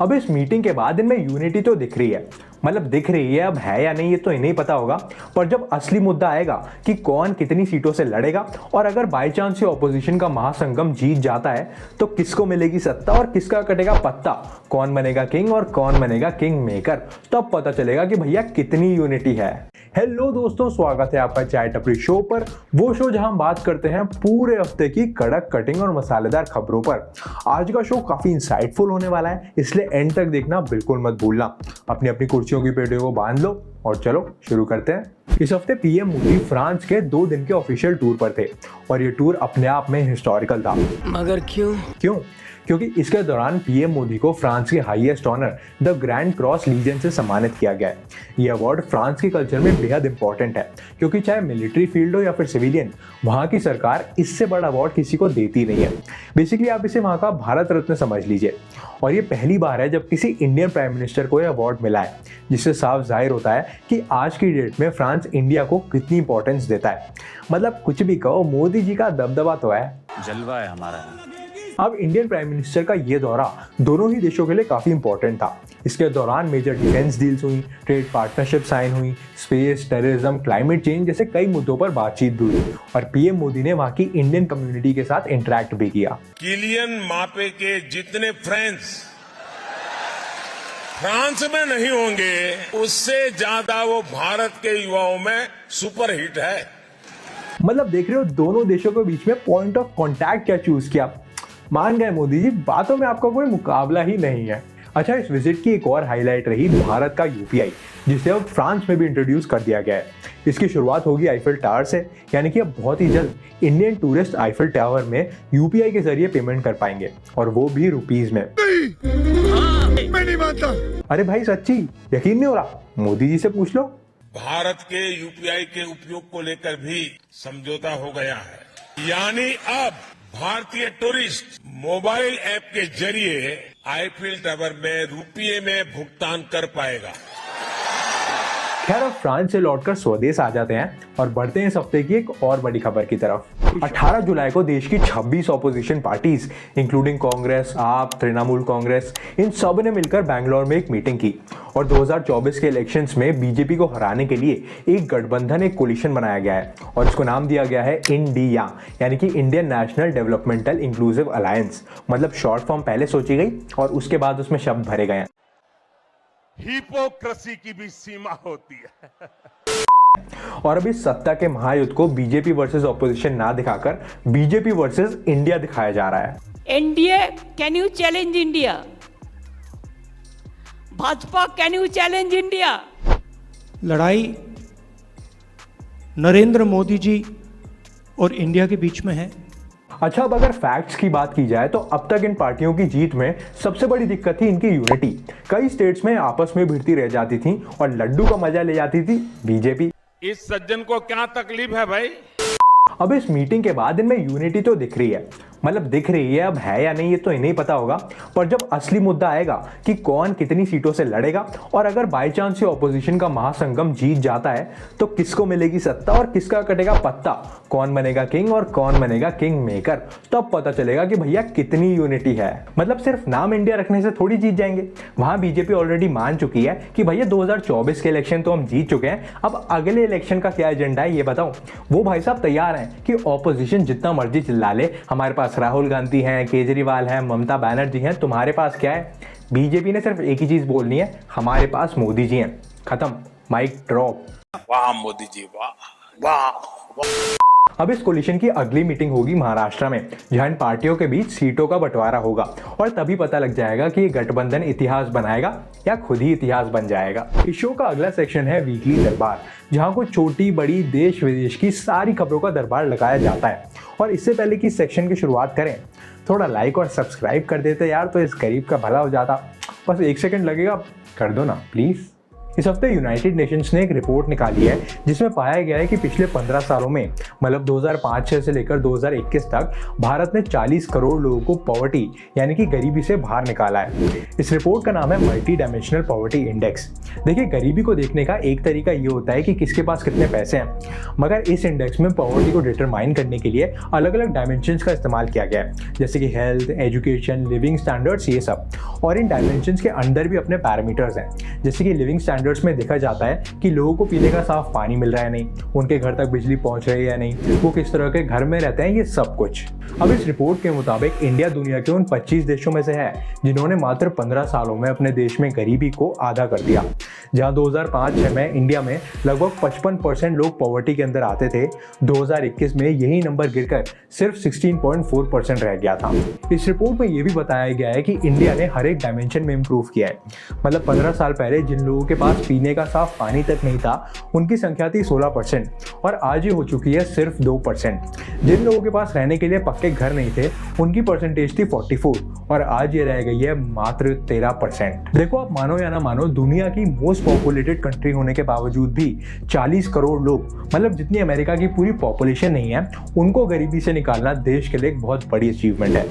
अब इस मीटिंग के बाद इनमें यूनिटी तो दिख रही है, मतलब दिख रही है, अब है या नहीं ये तो इन्हें पता होगा। पर जब असली मुद्दा आएगा कि कौन कितनी सीटों से लड़ेगा और अगर बाई चांस ये ऑपोजिशन का महासंगम जीत जाता है तो किसको मिलेगी सत्ता और किसका कटेगा पत्ता, कौन बनेगा किंग और कौन बनेगा किंग मेकर, तब पता चलेगा कि भैया कितनी यूनिटी है। हेलो दोस्तों, स्वागत है आपका चाय टपरी शो पर, वो शो जहां हम बात करते हैं पूरे हफ्ते की कड़क कटिंग और मसालेदार खबरों पर। आज का शो काफी इंसाइटफुल होने वाला है, इसलिए एंड तक देखना बिल्कुल मत भूलना। अपनी अपनी कुर्सियों की पेटियों को बांध लो और चलो शुरू करते हैं। इस हफ्ते पीएम मोदी फ्रांस के 2 दिन के ऑफिशियल टूर पर थे और ये टूर अपने आप में हिस्टोरिकल था। मगर क्यों? क्योंकि इसके दौरान पीएम मोदी को फ्रांस के highest honour the grand cross legion से सम्मानित किया गया है। ये अवार्ड फ्रांस के कल्चर में बेहद इंपॉर्टेंट है, क्योंकि चाहे मिलिट्री फील्ड हो या फिर सिविलियन, वहाँ की सरकार इससे बड़ा अवार्ड किसी को देती नहीं है। बेसिकली आप इसे वहाँ का भारत रत्न समझ लीजिए। और ये पहली बार है जब किसी इंडियन प्राइम मिनिस्टर को यह अवार्ड मिला है, जिससे साफ जाहिर होता है कि आज की डेट में फ्रांस इंडिया को कितनी इंपॉर्टेंस देता है। मतलब कुछ भी कहो, मोदी जी का दबदबा तो है, जलवा है हमारा। अब इंडियन प्राइम मिनिस्टर का ये दौरा दोनों ही देशों के लिए काफी इंपॉर्टेंट था। इसके दौरान मेजर डिफेंस डील्स हुई, ट्रेड पार्टनरशिप साइन हुई, स्पेस, टेररिज्म, क्लाइमेट चेंज जैसे कई मुद्दों पर बातचीत भी हुई और पीएम मोदी ने वहां की इंडियन कम्युनिटी के साथ इंटरेक्ट भी किया। किलियन मापे के जितने फ्रेंड्स फ्रांस में नहीं होंगे, उससे ज्यादा वो भारत के युवाओं में सुपरहिट है। मतलब देख रहे हो, दोनों देशों के बीच में पॉइंट ऑफ कॉन्टैक्ट क्या चूज किया। मान गए मोदी जी, बातों में आपका कोई मुकाबला ही नहीं है। अच्छा, इस विजिट की एक और हाईलाइट रही भारत का यूपीआई, जिसे अब फ्रांस में भी इंट्रोड्यूस कर दिया गया है। इसकी शुरुआत होगी आईफिल टावर से, यानी कि अब बहुत ही जल्द इंडियन टूरिस्ट आईफिल टावर में यूपीआई के जरिए पेमेंट कर पाएंगे, और वो भी रुपीज में। मैं नहीं मानता। अरे भाई सच्ची, यकीन नहीं हो रहा? मोदी जी से पूछ लो। भारत के यूपीआई के उपयोग को लेकर भी समझौता हो गया है, यानी अब भारतीय टूरिस्ट मोबाइल ऐप के जरिए आईफिल टावर में रुपये में भुगतान कर पाएगा। खैर, अब फ्रांस से लौटकर स्वदेश आ जाते हैं और बढ़ते हैं इस हफ्ते की एक और बड़ी खबर की तरफ। 18 जुलाई को देश की 26 ऑपोजिशन पार्टीज इंक्लूडिंग कांग्रेस, आप, तृणमूल कांग्रेस, इन सब ने मिलकर बैंगलोर में एक मीटिंग की और 2024 के इलेक्शंस में बीजेपी को हराने के लिए एक गठबंधन, एक कोलिशन बनाया गया है और इसको नाम दिया गया है इंडिया, यानी कि Indian national developmental inclusive alliance. मतलब शॉर्ट फॉर्म पहले सोची गई और उसके बाद उसमें शब्द भरे गए। हिपोक्रेसी की भी सीमा होती है। और अभी सत्ता के महायुद्ध को बीजेपी वर्सेस ऑपोजिशन ना दिखाकर बीजेपी वर्सेस इंडिया दिखाया जा रहा है। NDA can you challenge India? Bhajpa can you challenge India? लड़ाई नरेंद्र मोदी जी और इंडिया के बीच में है। अच्छा, अब अगर फैक्ट्स की बात की जाए तो अब तक इन पार्टियों की जीत में सबसे बड़ी दिक्कत थी इनकी यूनिटी। कई स्टेट्स में आपस में भिड़ती रह जाती थी और लड्डू का मजा ले जाती थी बीजेपी। इस सज्जन को क्या तकलीफ है भाई? अब इस मीटिंग के बाद इनमें यूनिटी तो दिख रही है, मतलब दिख रही है, अब है या नहीं ये तो इन्हें पता होगा। पर जब असली मुद्दा आएगा कि कौन कितनी सीटों से लड़ेगा और अगर बाई चांस ये ऑपोजिशन का महासंगम जीत जाता है तो किसको मिलेगी सत्ता और किसका कटेगा पत्ता, कौन बनेगा किंग और कौन बनेगा किंग मेकर, तब पता चलेगा कि भैया कितनी यूनिटी है। मतलब सिर्फ नाम इंडिया रखने से थोड़ी जीत जाएंगे। वहां बीजेपी ऑलरेडी मान चुकी है कि भैया 2024 के इलेक्शन तो हम जीत चुके हैं, अब अगले इलेक्शन का क्या एजेंडा है ये बताओ। वो भाई साहब तैयार हैं कि ऑपोजिशन जितना मर्जी चिल्ला ले, हमारे पास राहुल गांधी हैं, केजरीवाल हैं, ममता बनर्जी हैं, तुम्हारे पास क्या है? बीजेपी ने सिर्फ एक ही चीज बोलनी है, हमारे पास मोदी जी हैं। खत्म, माइक ड्रॉप। वाह मोदी जी, वाह वाह। अब इस कोलिशन की अगली मीटिंग होगी महाराष्ट्र में, जहां इन पार्टियों के बीच सीटों का बंटवारा होगा और तभी पता लग जाएगा कि ये गठबंधन इतिहास बनाएगा या खुद ही इतिहास बन जाएगा। इस शो का अगला सेक्शन है वीकली दरबार, जहां को छोटी बड़ी देश विदेश की सारी खबरों का दरबार लगाया जाता है। और इससे पहले कि सेक्शन की शुरुआत करें, थोड़ा लाइक और सब्सक्राइब कर देते यार, तो इस गरीब का भला हो जाता। बस 1 सेकंड लगेगा, कर दो ना प्लीज। इस हफ्ते यूनाइटेड नेशंस ने एक रिपोर्ट निकाली है जिसमें पाया गया है कि पिछले 15 सालों में मतलब 2005-06 से लेकर 2021 तक भारत ने 40 करोड़ लोगों को पॉवर्टी यानी कि गरीबी से बाहर निकाला है। इस रिपोर्ट का नाम है मल्टी डायमेंशनल पॉवर्टी इंडेक्स। देखिए, गरीबी को देखने का एक तरीका ये होता है कि किसके पास कितने पैसे हैं, मगर इस इंडेक्स में पॉवर्टी को डिटरमाइन करने के लिए अलग अलग डायमेंशंस का इस्तेमाल किया गया है, जैसे कि हेल्थ, एजुकेशन, लिविंग स्टैंडर्ड्स, ये सब। और इन डायमेंशंस के अंदर भी अपने पैरामीटर्स हैं, जैसे कि लिविंग स्टैंडर्ड्स में देखा जाता है कि लोगों को पीने का साफ पानी मिल रहा है नहीं, उनके घर तक बिजली पहुंच रही है या नहीं, वो किस तरह के घर में रहते हैं, ये सब कुछ। अब इस रिपोर्ट के मुताबिक इंडिया दुनिया के उन 25 देशों में से है जिन्होंने मात्र 15 सालों में अपने देश में गरीबी को आधा कर दिया। जहां 2005-06 में इंडिया में लगभग 55% लोग पॉवर्टी के अंदर आते थे, 2021 में यही नंबर गिरकर सिर्फ 16.4% रह गया था। इस रिपोर्ट में यह भी बताया गया है कि इंडिया ने हर एक डायमेंशन में इंप्रूव किया है। मतलब 15 साल पहले जिन लोगों के पास पीने का साफ पानी तक नहीं था, उनकी संख्या थी 16% और आज ये हो चुकी है सिर्फ 2%। जिन लोगों के पास रहने के लिए पक्के घर नहीं थे, उनकी परसेंटेज थी 44 और आज ये रह गई है मात्र 13%। देखो, आप मानो या ना मानो, दुनिया की मोस्ट पॉपुलेटेड कंट्री होने के बावजूद भी 40 करोड़ लोग, मतलब जितनी अमेरिका की पूरी पॉपुलेशन नहीं है, उनको गरीबी से निकालना देश के लिए एक बहुत बड़ी अचीवमेंट है।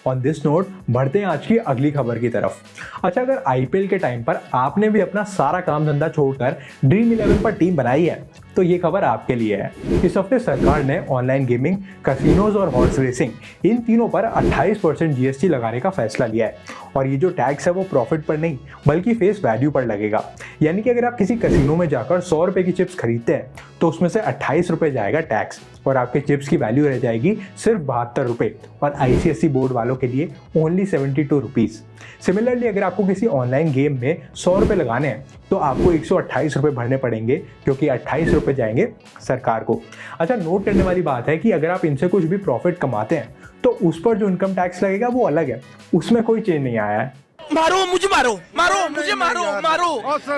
ऑन दिस नोट बढ़ते हैं आज की अगली खबर की तरफ। अच्छा, अगर आईपीएल के टाइम पर आपने भी अपना सारा काम धंधा छोड़कर ड्रीम 11 पर टीम बनाई है, तो ये खबर आपके लिए है। इस हफ्ते सरकार ने ऑनलाइन गेमिंग, कैसीनोज और हॉर्स रेसिंग इन तीनों पर 28% जीएसटी लगाने का फैसला लिया है। और ये जो टैक्स है वो प्रॉफिट पर नहीं बल्कि फेस वैल्यू पर लगेगा। यानी कि अगर आप किसी कैसीनो में जाकर 100 रुपए की चिप्स खरीदते हैं तो उसमें से 28 रुपए जाएगा टैक्स और आपके चिप्स की वैल्यू रह जाएगी सिर्फ 72 रुपए और आईसीएसई बोर्ड वालों के लिए ओनली 72 रुपीज। सिमिलरली, अगर आपको किसी ऑनलाइन गेम में 100 रुपए लगाने हैं तो आपको 128 रुपए भरने पड़ेंगे, क्योंकि 28 रुपए जाएंगे सरकार को। अच्छा, नोट करने वाली बात है कि अगर आप इनसे कुछ भी प्रॉफिट कमाते हैं तो उस पर जो इनकम टैक्स लगेगा वो अलग है, उसमें कोई चेंज नहीं आया है। मारो मुझे, मारो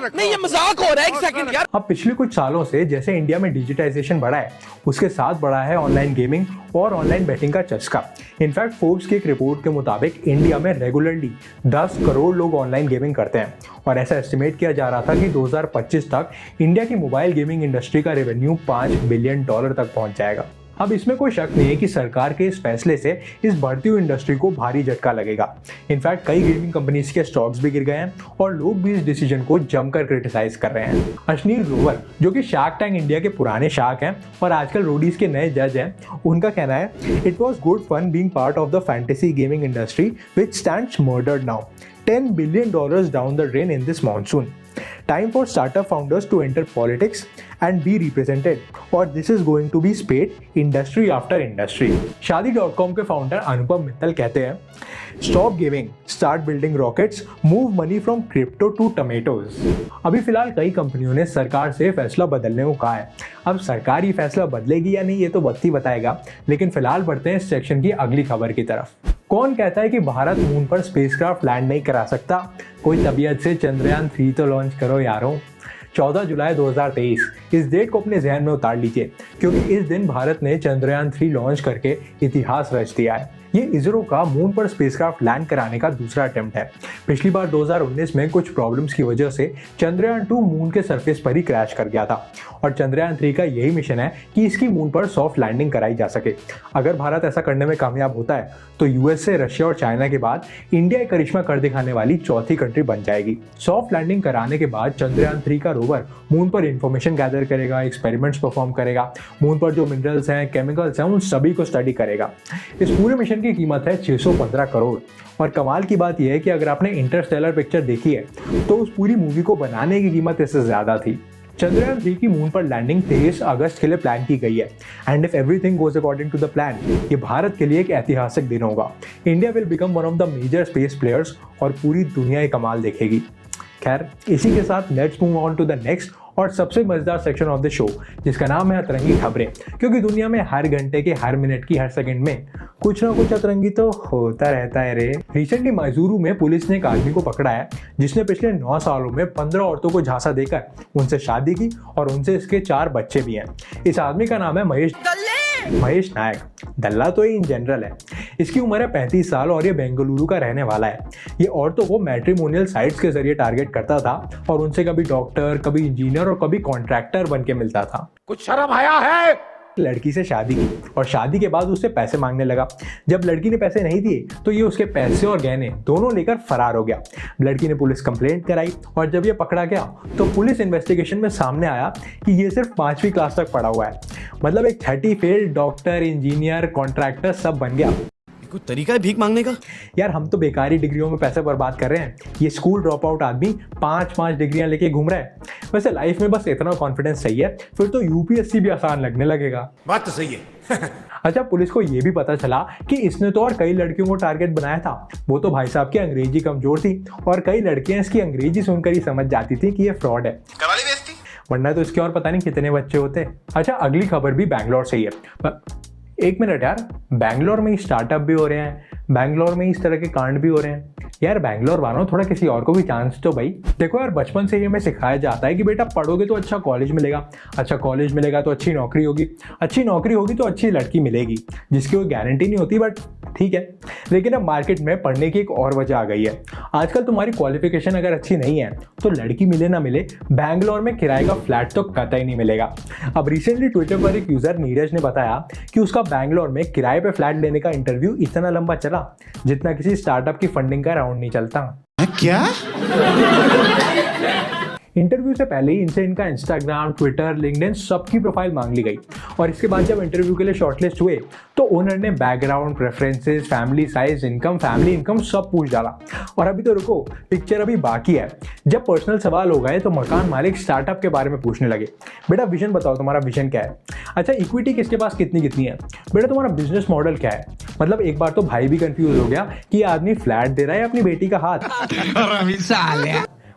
नहीं, ये मजाक हो रहा है, एक सेकंड यार। अब पिछले कुछ सालों से जैसे इंडिया में डिजिटाइजेशन बढ़ा है, उसके साथ बढ़ा है ऑनलाइन गेमिंग और ऑनलाइन बेटिंग का चस्का। इनफैक्ट फोर्ब्स की एक रिपोर्ट के मुताबिक इंडिया में रेगुलरली 10 करोड़ लोग ऑनलाइन गेमिंग करते हैं और ऐसा एस्टिमेट किया जा रहा था कि 2025 तक इंडिया की मोबाइल गेमिंग इंडस्ट्री का रेवेन्यू $5 बिलियन तक पहुंच जाएगा। अब इसमें कोई शक नहीं है कि सरकार के इस फैसले से इस बढ़ती हुई इंडस्ट्री को भारी झटका लगेगा। इनफैक्ट कई गेमिंग कंपनीज के स्टॉक्स भी गिर गए हैं और लोग भी इस डिसीजन को जमकर क्रिटिसाइज कर रहे हैं। अश्नीर ग्रोवर, जो कि शार्क टैंक इंडिया के पुराने शार्क हैं और आजकल रोडीज के नए जज हैं, उनका कहना है, it was good fun being part of the fantasy gaming industry which stands murdered now, $10 billion down the drain in this monsoon. Time for startup founders to enter politics and be represented, or this is going to be spade industry after industry. Shaadi.com के founder Anupam Mittal कहते हैं, Stop gaming, start building rockets, move money from crypto to tomatoes. अभी फिलहाल कई कंपनियों ने सरकार से फैसला बदलने को कहा है। अब सरकार ये फैसला बदलेगी या नहीं ये तो वक्त ही बताएगा, लेकिन फिलहाल बढ़ते हैं इस सेक्शन की अगली खबर की तरफ। कौन कहता है कि भारत मून पर स्पेसक्राफ्ट लैंड नहीं करा सकता? कोई तबीयत से चंद्रयान 3 तो लॉन्च करो यारों। 14 जुलाई 2023 इस डेट को अपने जहन में उतार लीजिए, क्योंकि इस दिन भारत ने चंद्रयान 3 लॉन्च करके इतिहास रच दिया है। ये इसरो का मून पर स्पेसक्राफ्ट लैंड कराने का दूसरा अटेम्प्ट है। पिछली बार 2019 में कुछ प्रॉब्लम्स की वजह से चंद्रयान 2 मून के सरफेस पर ही क्रैश कर गया था और चंद्रयान 3 का यही मिशन है कि इसकी मून पर सॉफ्ट लैंडिंग कराई जा सके। अगर भारत ऐसा करने में कामयाब होता है तो यूएसए, रशिया और चाइना के बाद इंडिया एक करिश्मा कर दिखाने वाली चौथी कंट्री बन जाएगी। सॉफ्ट लैंडिंग कराने के बाद चंद्रयान 3 का रोवर मून पर इंफॉर्मेशन गैदर करेगा, एक्सपेरिमेंट्स परफॉर्म करेगा, मून पर जो मिनरल्स हैं, केमिकल्स हैं, उन सभी को स्टडी करेगा। इस पूरे मिशन की कीमत है 615 करोड़ और कमाल की बात यह है कि अगर आपने इंटरस्टेलर पिक्चर देखी है तो उस पूरी मूवी को बनाने की कीमत इससे ज्यादा थी। चंद्रयान 3 की मून पर लैंडिंग 23 अगस्त के लिए प्लान की गई है and if everything goes according to the plan, ये भारत के लिए एक ऐतिहासिक दिन होगा। India will become one of the major space players और पूरी दुनिया ये कमाल देखेगी। खैर, इसी के साथ let's move on to the next और सबसे मजेदार सेक्शन ऑफ द शो, जिसका नाम है अतरंगी खबरें। क्योंकि दुनिया में हर घंटे के, हर मिनट की, हर सेकंड में कुछ ना कुछ अतरंगी तो होता रहता है रे। रिसेंटली मैसूरू में पुलिस ने एक आदमी को पकड़ा है जिसने पिछले 9 सालों में 15 औरतों को झांसा देकर उनसे शादी की और उनसे इसके 4 बच्चे भी हैं। इस आदमी का नाम है महेश महेश नायक दल्ला तो इन जनरल है। इसकी उम्र है 35 साल और ये बेंगलुरु का रहने वाला है। ये औरतों को मैट्रिमोनियल साइट्स के जरिए टारगेट करता था और उनसे कभी डॉक्टर, कभी इंजीनियर और कभी कॉन्ट्रैक्टर बन के मिलता था। कुछ शर्म आया है? लड़की से शादी की और शादी के बाद उससे पैसे मांगने लगा। जब लड़की ने पैसे नहीं दिए तो ये उसके पैसे और गहने दोनों लेकर फरार हो गया। लड़की ने पुलिस कंप्लेंट कराई और जब ये पकड़ा गया तो पुलिस इन्वेस्टिगेशन में सामने आया कि ये सिर्फ 5वीं क्लास तक पढ़ा हुआ है। मतलब एक 30 फेल्ड डॉक्टर, इंजीनियर, कॉन्ट्रैक्टर सब बन गया। कोई तरीका है भीख मांगने का? यार हम तो बेकारी डिग्रियों में पैसे बर्बाद कर रहे हैं, ये स्कूल ड्रॉप आउट आदमी 5 डिग्रियां लेके घूम रहा है। वैसे लाइफ में बस इतना कॉन्फिडेंस चाहिए, फिर तो यूपीएससी भी आसान लगने लगेगा। बात तो सही है। अच्छा, पुलिस को ये भी पता चला कि इसने तो और कई लड़कियों को टारगेट बनाया था। वो तो भाई साहब की अंग्रेजी कमजोर थी और कई लड़कियां इसकी अंग्रेजी सुनकर ही समझ जाती थी कि ये फ्रॉड है, वरना तो इसके और पता नहीं कितने बच्चे होते। अच्छा, अगली खबर भी बैंगलोर से ही है। एक मिनट यार, बैंगलोर में ही स्टार्टअप भी हो रहे हैं, बैंगलोर में ही इस तरह के कांड भी हो रहे हैं। यार बैंगलोर वालों, थोड़ा किसी और को भी चांस तो भाई। देखो यार, बचपन से ही हमें सिखाया जाता है कि बेटा पढ़ोगे तो अच्छा कॉलेज मिलेगा, अच्छा कॉलेज मिलेगा तो अच्छी नौकरी होगी, अच्छी नौकरी होगी तो अच्छी लड़की मिलेगी, जिसकी कोई गारंटी नहीं होती, बट ठीक है। लेकिन अब मार्केट में पढ़ने की एक और वजह आ गई है। आजकल तुम्हारी क्वालिफिकेशन अगर अच्छी नहीं है तो लड़की मिले ना मिले, बैंगलोर में किराए का फ्लैट तो कतई नहीं मिलेगा। अब रिसेंटली ट्विटर पर एक यूजर नीरज ने बताया कि उसका बैंगलोर में किराए पे फ्लैट लेने का इंटरव्यू इतना लंबा चला जितना किसी स्टार्टअप की फंडिंग का राउंड नहीं चलता। क्या? इंटरव्यू से पहले ही इनसे इनका इंस्टाग्राम, ट्विटर, लिंक्डइन सबकी प्रोफाइल मांग ली गई और इसके बाद जब इंटरव्यू के लिए शॉर्टलिस्ट हुए तो ओनर ने background, preferences, family size, income, family income सब पूछ डाला। और अभी तो रुको, पिक्चर अभी बाकी है। जब पर्सनल सवाल हो गए तो मकान मालिक स्टार्टअप के बारे में पूछने लगे, बेटा विजन बताओ, तुम्हारा विजन क्या है? अच्छा, इक्विटी किसके पास कितनी कितनी है? बेटा तुम्हारा बिजनेस मॉडल क्या है? मतलब एक बार तो भाई भी कंफ्यूज हो गया कि ये आदमी फ्लैट दे रहा है अपनी बेटी का हाथ।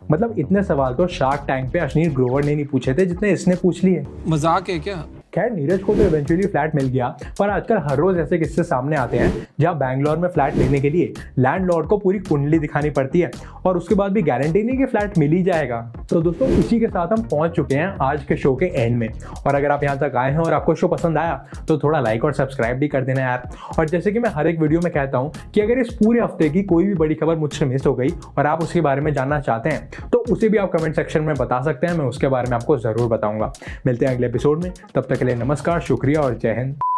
मतलब इतने सवाल तो शार्क टैंक पे अश्नीर ग्रोवर ने नहीं पूछे थे जितने इसने पूछ लिए। मजाक है क्या? खैर, नीरज को तो इवेंचुअली फ्लैट मिल गया, पर आजकल हर रोज ऐसे किस्से सामने आते हैं जहां बैंगलोर में फ्लैट लेने के लिए लैंडलॉर्ड को पूरी कुंडली दिखानी पड़ती है और उसके बाद भी गारंटी नहीं कि फ्लैट मिल ही जाएगा। तो दोस्तों, इसी के साथ हम पहुंच चुके हैं आज के शो के एंड में। और अगर आप यहाँ तक आए हैं और आपको शो पसंद आया तो थोड़ा लाइक और सब्सक्राइब भी कर देना यार। और जैसे कि मैं हर एक वीडियो में कहता हूँ कि अगर इस पूरे हफ्ते की कोई भी बड़ी खबर मुझसे मिस हो गई और आप उसके बारे में जानना चाहते हैं तो उसे भी आप कमेंट सेक्शन में बता सकते हैं, मैं उसके बारे में आपको जरूर बताऊंगा। मिलते हैं अगले एपिसोड में, तब तक के लिए नमस्कार, शुक्रिया और जय हिंद।